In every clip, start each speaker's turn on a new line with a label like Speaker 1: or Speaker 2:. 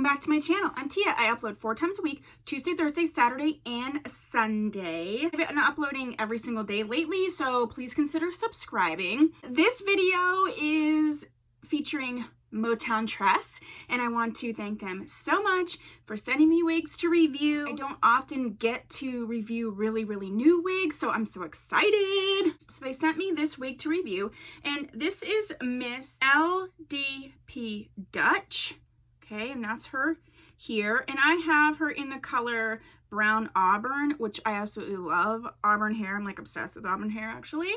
Speaker 1: back to my channel. I'm Tia. I upload 4 times a week, Tuesday, Thursday, Saturday, and Sunday. I've been uploading every single day lately, so please consider subscribing. This video is featuring Motown Tress, and I want to thank them so much for sending me wigs to review. I don't often get to review really new wigs, so I'm so excited. So they sent me this wig to review, and this is Miss LDP Dutch. Okay, and that's her here, and I have her in the color Brown Auburn, which I absolutely love. Auburn hair, I'm like obsessed with Auburn hair actually.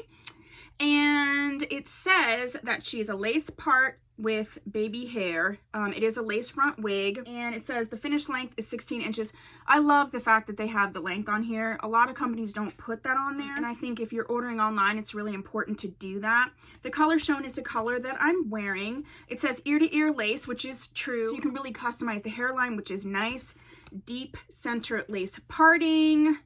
Speaker 1: And it says that she's a lace part with baby hair. It is a lace front wig, and it says the finished length is 16 inches. I love the fact that they have the length on here. A lot of companies don't put that on there, and I think if you're ordering online, it's really important to do that. The color shown is the color that I'm wearing. It says ear to ear lace, which is true. So you can really customize the hairline, which is nice. Deep center lace parting.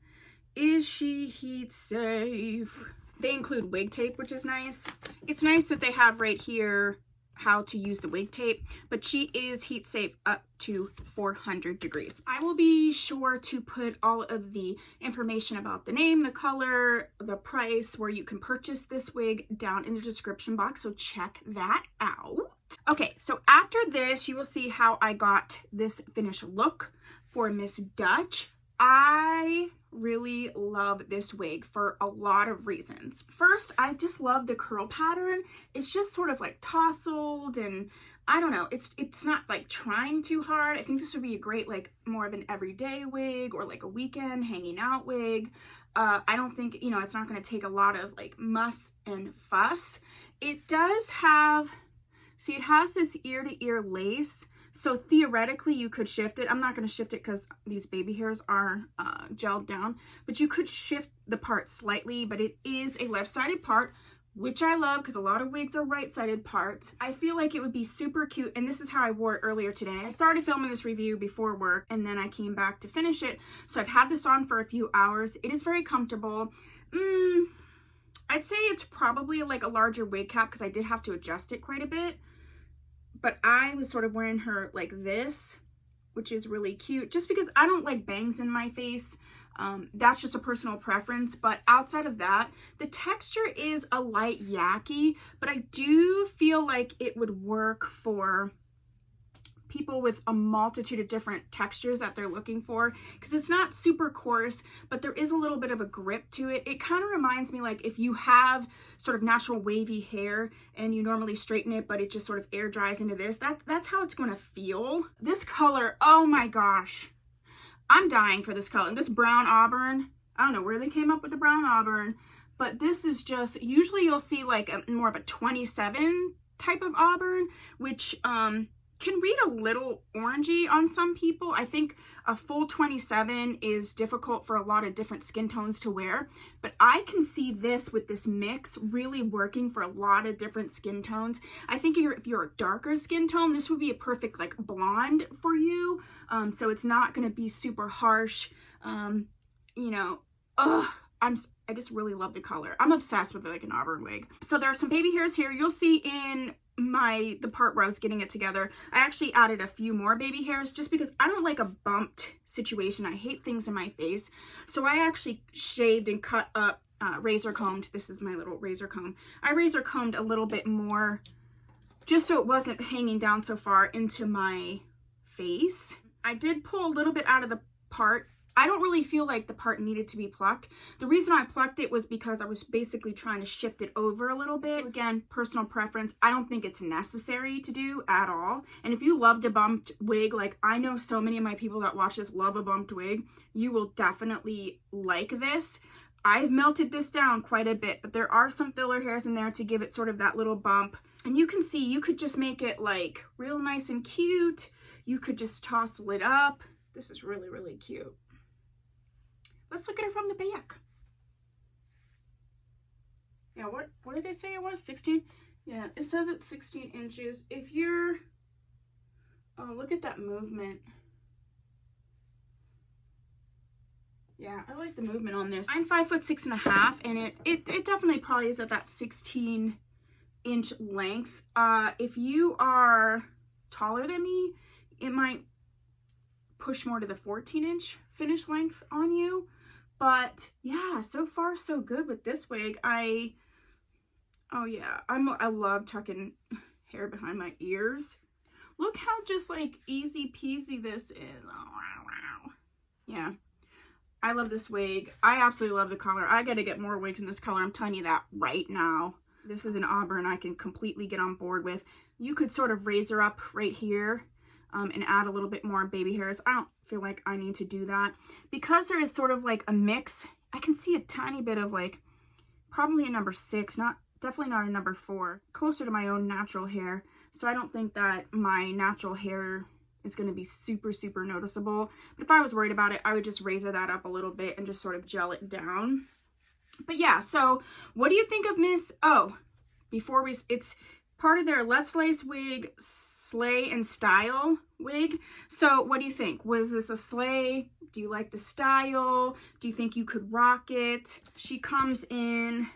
Speaker 1: Is she heat safe? They include wig tape, which is nice. It's nice that they have right here how to use the wig tape, but she is heat safe up to 400 degrees. I will be sure to put all of the information about the name, the color, the price, where you can purchase this wig down in the description box, so check that out. Okay, so after this, you will see how I got this finished look for Miss Dutch. I really love this wig for a lot of reasons. First, I just love the curl pattern. It's just sort of like tousled, and I don't know, it's not like trying too hard. I think this would be a great, like, more of an everyday wig or like a weekend hanging out wig. I don't think, you know, it's not going to take a lot of like muss and fuss. It does have, see, it has this ear to ear lace. So theoretically, you could shift it. I'm not going to shift it because these baby hairs are gelled down, but you could shift the part slightly, but it is a left-sided part, which I love because a lot of wigs are right-sided parts. I feel like it would be super cute, and this is how I wore it earlier today. I started filming this review before work, and then I came back to finish it. So I've had this on for a few hours. It is very comfortable. I'd say it's probably like a larger wig cap because I did have to adjust it quite a bit. But I was sort of wearing her like this, which is really cute, just because I don't like bangs in my face. That's just a personal preference. But outside of that, the texture is a light yaki, but I do feel like it would work for people with a multitude of different textures that they're looking for, because it's not super coarse, but there is a little bit of a grip to it. It kind of reminds me like if you have sort of natural wavy hair and you normally straighten it, but it just sort of air dries into this. That's how it's going to feel. This color, oh my gosh, I'm dying for this color. This brown auburn, I don't know where they came up with the brown auburn, but this is just, usually you'll see like more of a 27 type of auburn, which can read a little orangey on some people. I think a full 27 is difficult for a lot of different skin tones to wear, but I can see this with this mix really working for a lot of different skin tones. I think if you're a darker skin tone, this would be a perfect like blonde for you. So it's not going to be super harsh. You know, I just really love the color. I'm obsessed with like an auburn wig. So there are some baby hairs here. You'll see in the part where I was getting it together, I actually added a few more baby hairs just because I don't like a bumped situation. I hate things in my face. So I actually shaved and cut up, razor combed. This is my little razor comb. I razor combed a little bit more just so it wasn't hanging down so far into my face. I did pull a little bit out of the part. I don't really feel like the part needed to be plucked. The reason I plucked it was because I was basically trying to shift it over a little bit. So again, personal preference. I don't think it's necessary to do at all. And if you loved a bumped wig, like I know so many of my people that watch this love a bumped wig, you will definitely like this. I've melted this down quite a bit, but there are some filler hairs in there to give it sort of that little bump. And you can see, you could just make it like real nice and cute. You could just tousle it up. This is really cute. Let's look at it from the back. Yeah, what did I say it was? 16? Yeah, it says it's 16 inches. If you're, oh, look at that movement. Yeah, I like the movement on this. I'm 5'6.5", and it definitely probably is at that 16-inch length. If you are taller than me, it might push more to the 14-inch finish length on you. But yeah, so far so good with this wig. Oh yeah, I love tucking hair behind my ears. Look how just like easy peasy this is. Oh, wow. Yeah, I love this wig. I absolutely love the color. I gotta get more wigs in this color. I'm telling you that right now. This is an Auburn I can completely get on board with. You could sort of razor up right here and add a little bit more baby hairs. I don't feel like I need to do that. Because there is sort of like a mix, I can see a tiny bit of like, probably a number 6, definitely not a number 4, closer to my own natural hair. So I don't think that my natural hair is going to be super, super noticeable. But if I was worried about it, I would just razor that up a little bit and just sort of gel it down. But yeah, so what do you think of Miss, it's part of their Let's Lace wig, Slay and Style wig. So what do you think? Was this a slay? Do you like the style? Do you think you could rock it? She comes in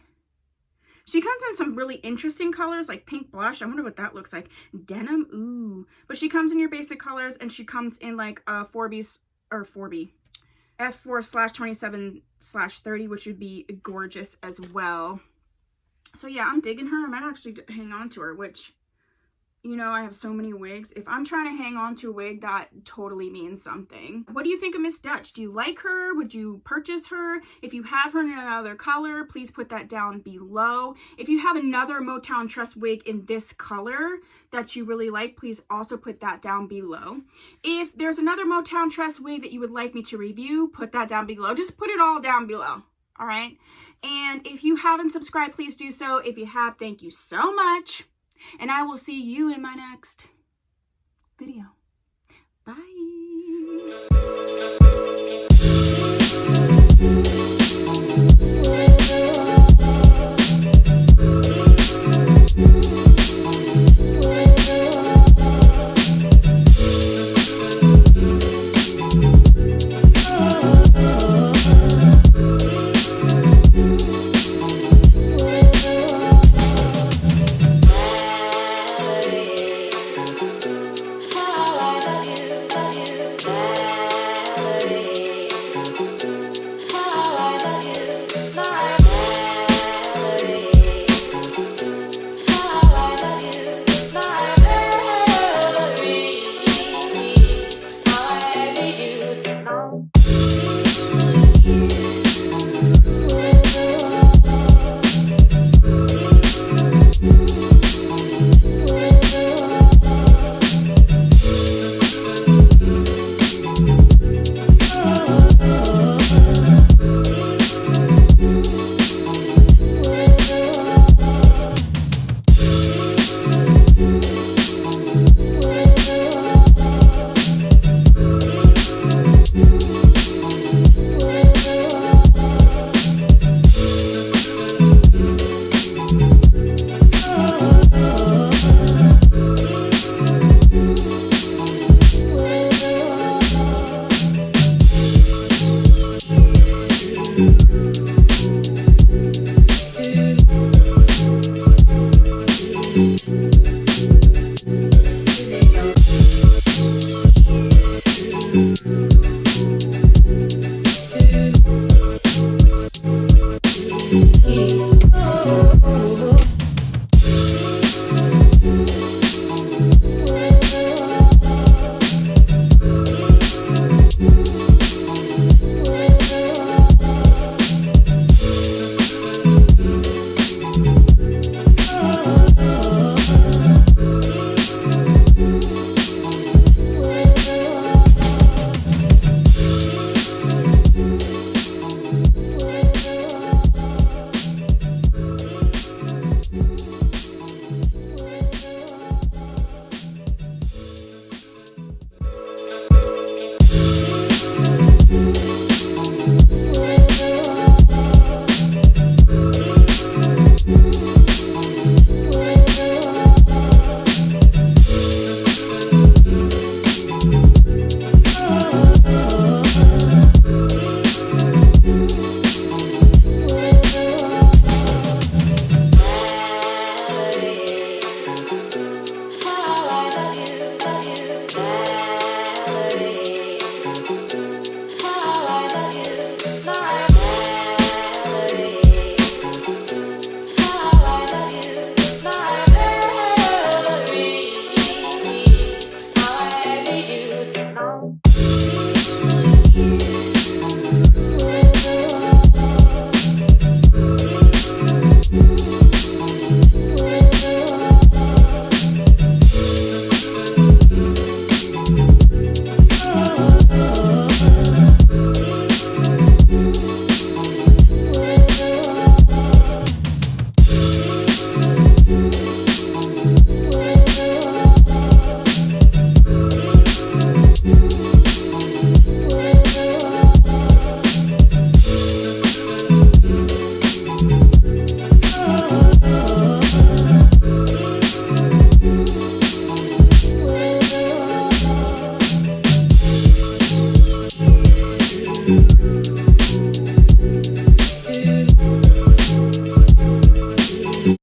Speaker 1: some really interesting colors, like pink blush. I wonder what that looks like. Denim, ooh. But she comes in your basic colors, and she comes in like a F4/27/30, which would be gorgeous as well. So yeah, I'm digging her. I might actually hang on to her, which, you know, I have so many wigs. If I'm trying to hang on to a wig, that totally means something. What do you think of Miss Dutch? Do you like her? Would you purchase her? If you have her in another color, please put that down below. If you have another Motown Tress wig in this color that you really like, please also put that down below. If there's another Motown Tress wig that you would like me to review, put that down below. Just put it all down below. All right. And if you haven't subscribed, please do so. If you have, thank you so much. And I will see you in my next video.